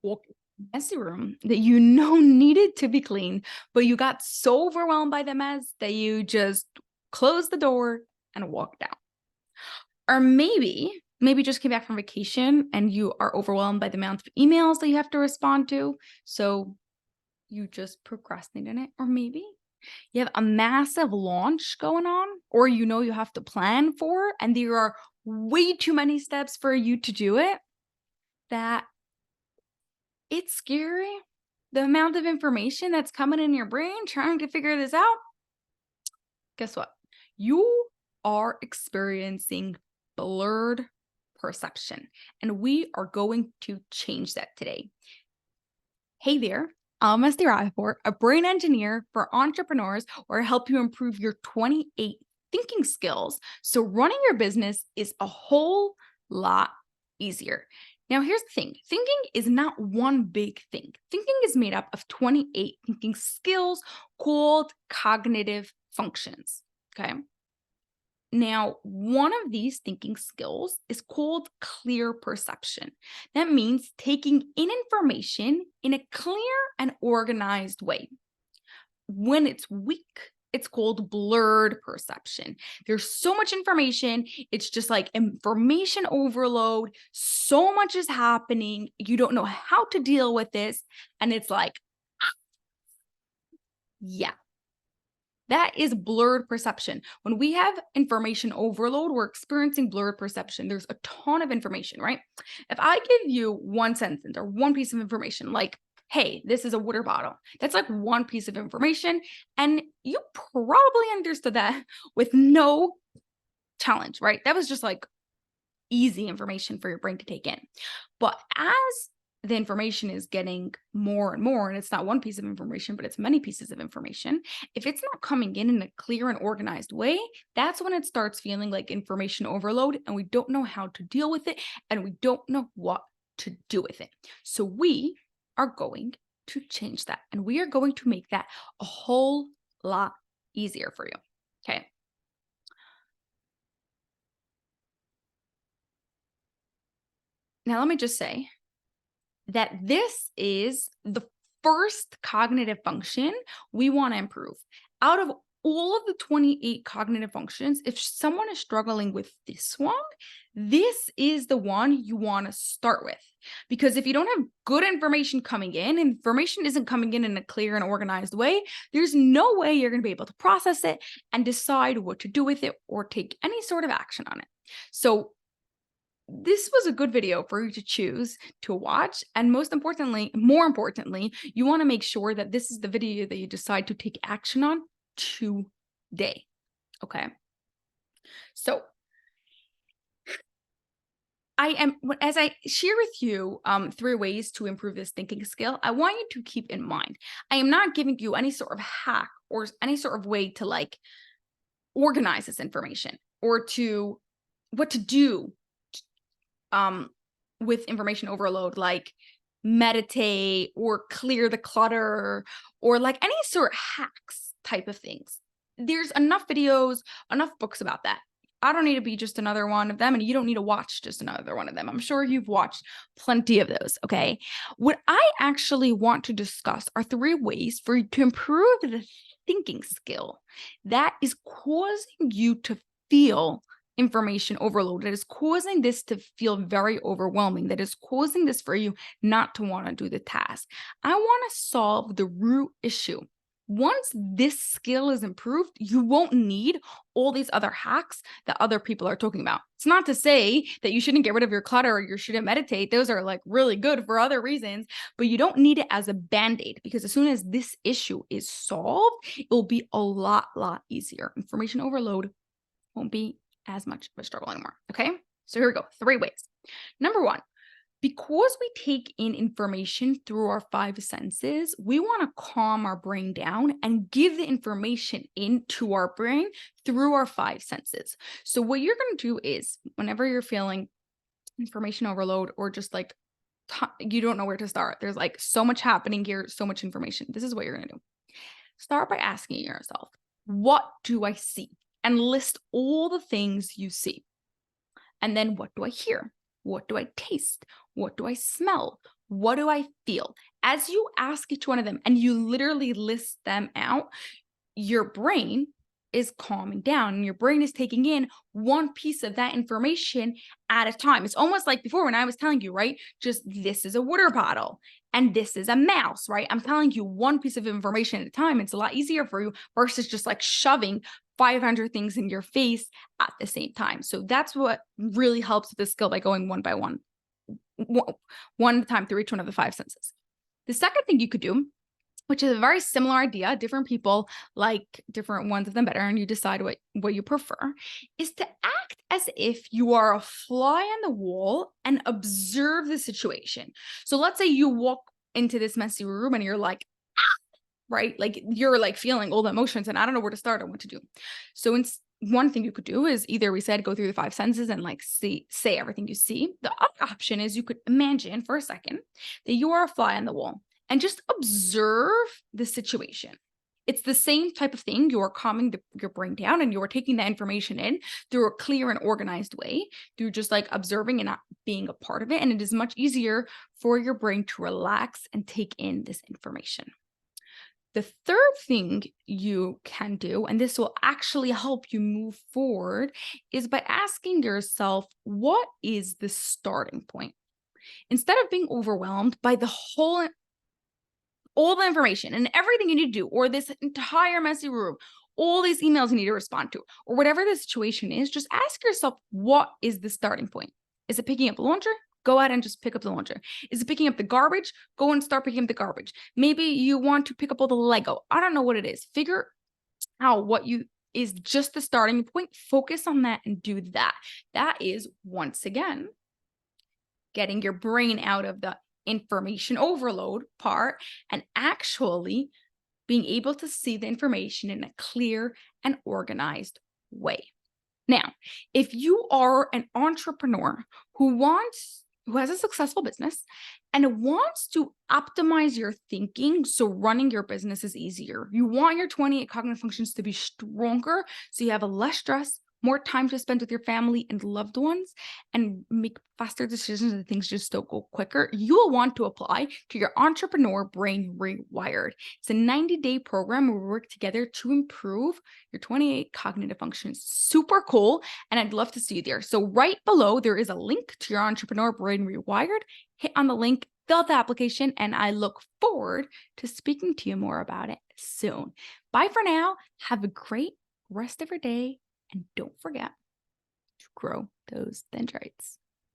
walk messy room that you know needed to be clean, but you got so overwhelmed by the mess that you just closed the door and walked out. Or maybe just came back from vacation and you are overwhelmed by the amount of emails that you have to respond to. So you just procrastinated it. Or maybe you have a massive launch going on, or you have to plan for, and there are way too many steps for you to do it, that it's scary. The amount of information that's coming in your brain trying to figure this out. Guess what? You are experiencing blurred perception, and we are going to change that today. Hey there, I'm Misty Rappaport, a brain engineer for entrepreneurs, where I help you improve your 28 thinking skills so running your business is a whole lot easier. Now, here's the thing. Thinking is not one big thing. Thinking is made up of 28 thinking skills called cognitive functions, okay? Now, one of these thinking skills is called clear perception. That means taking in information in a clear and organized way. When it's weak, it's called blurred perception. There's so much information. It's just like information overload. So much is happening. You don't know how to deal with this. And it's like, yeah. That is blurred perception. When we have information overload, we're experiencing blurred perception. There's a ton of information, right? If I give you one sentence or one piece of information, like, hey, this is a water bottle, that's like one piece of information. And you probably understood that with no challenge, right? That was just like easy information for your brain to take in. But as the information is getting more and more, and it's not one piece of information, but it's many pieces of information, if it's not coming in a clear and organized way, that's when it starts feeling like information overload, and we don't know how to deal with it, and we don't know what to do with it. So we are going to change that, and we are going to make that a whole lot easier for you. Okay. Now, let me just say that this is the first cognitive function we want to improve. Out of all of the 28 cognitive functions, if someone is struggling with this one, this is the one you want to start with. Because if you don't have good information coming in, information isn't coming in a clear and organized way, there's no way you're going to be able to process it and decide what to do with it or take any sort of action on it. So this was a good video for you to choose to watch. And more importantly, you want to make sure that this is the video that you decide to take action on today. Okay. So as I share with you 3 ways to improve this thinking skill, I want you to keep in mind, I am not giving you any sort of hack or any sort of way to like organize this information or to what to do with information overload, like meditate or clear the clutter or like any sort of hacks type of things. There's enough videos, enough books about that. I don't need to be just another one of them, and you don't need to watch just another one of them. I'm sure you've watched plenty of those, okay? What I actually want to discuss are 3 ways for you to improve the thinking skill that is causing you to feel information overload, that is causing this to feel very overwhelming, that is causing this for you not to want to do the task. I want to solve the root issue. Once this skill is improved, you won't need all these other hacks that other people are talking about. It's not to say that you shouldn't get rid of your clutter or you shouldn't meditate. Those are like really good for other reasons, but you don't need it as a band-aid, because as soon as this issue is solved, it will be a lot easier. Information overload won't be as much of a struggle anymore. Okay. So here we go. 3 ways. Number 1, because we take in information through our 5 senses, we want to calm our brain down and give the information into our brain through our 5 senses. So what you're going to do is, whenever you're feeling information overload or just like you don't know where to start, there's like so much happening here, so much information, this is what you're going to do. Start by asking yourself, what do I see? And list all the things you see. And then, what do I hear? What do I taste? What do I smell? What do I feel? As you ask each one of them and you literally list them out, your brain is calming down and your brain is taking in one piece of that information at a time. It's almost like before when I was telling you, right? Just this is a water bottle and this is a mouse, right? I'm telling you one piece of information at a time. It's a lot easier for you versus just like shoving 500 things in your face at the same time. So that's what really helps with this skill by going one by one at a time through each one of the five senses. The second thing you could do, which is a very similar idea, different people like different ones of them better, and you decide what you prefer, is to act as if you are a fly on the wall and observe the situation. So let's say you walk into this messy room and you're like, right? Like you're like feeling all the emotions and I don't know where to start or what to do. So one thing you could do is either we said go through the five senses and like say everything you see. The other option is you could imagine for a second that you are a fly on the wall and just observe the situation. It's the same type of thing. You are calming your brain down and you are taking that information in through a clear and organized way, through just like observing and not being a part of it. And it is much easier for your brain to relax and take in this information. The third thing you can do, and this will actually help you move forward, is by asking yourself, what is the starting point? Instead of being overwhelmed by all the information and everything you need to do, or this entire messy room, all these emails you need to respond to, or whatever the situation is, just ask yourself, what is the starting point? Is it picking up the laundry? Go out and just pick up the laundry. Is it picking up the garbage? Go and start picking up the garbage. Maybe you want to pick up all the Lego. I don't know what it is. Figure out what you is just the starting point. Focus on that and do that. That is, once again, getting your brain out of the information overload part and actually being able to see the information in a clear and organized way. Now, if you are an entrepreneur who has a successful business and wants to optimize your thinking so running your business is easier, you want your 28 cognitive functions to be stronger so you have a less stress, more time to spend with your family and loved ones, and make faster decisions and things just don't go quicker, you will want to apply to your Entrepreneur Brain Rewired. It's a 90-day program where we work together to improve your 28 cognitive functions. Super cool. And I'd love to see you there. So right below, there is a link to your Entrepreneur Brain Rewired. Hit on the link, fill out the application, and I look forward to speaking to you more about it soon. Bye for now. Have a great rest of your day. And don't forget to grow those dendrites.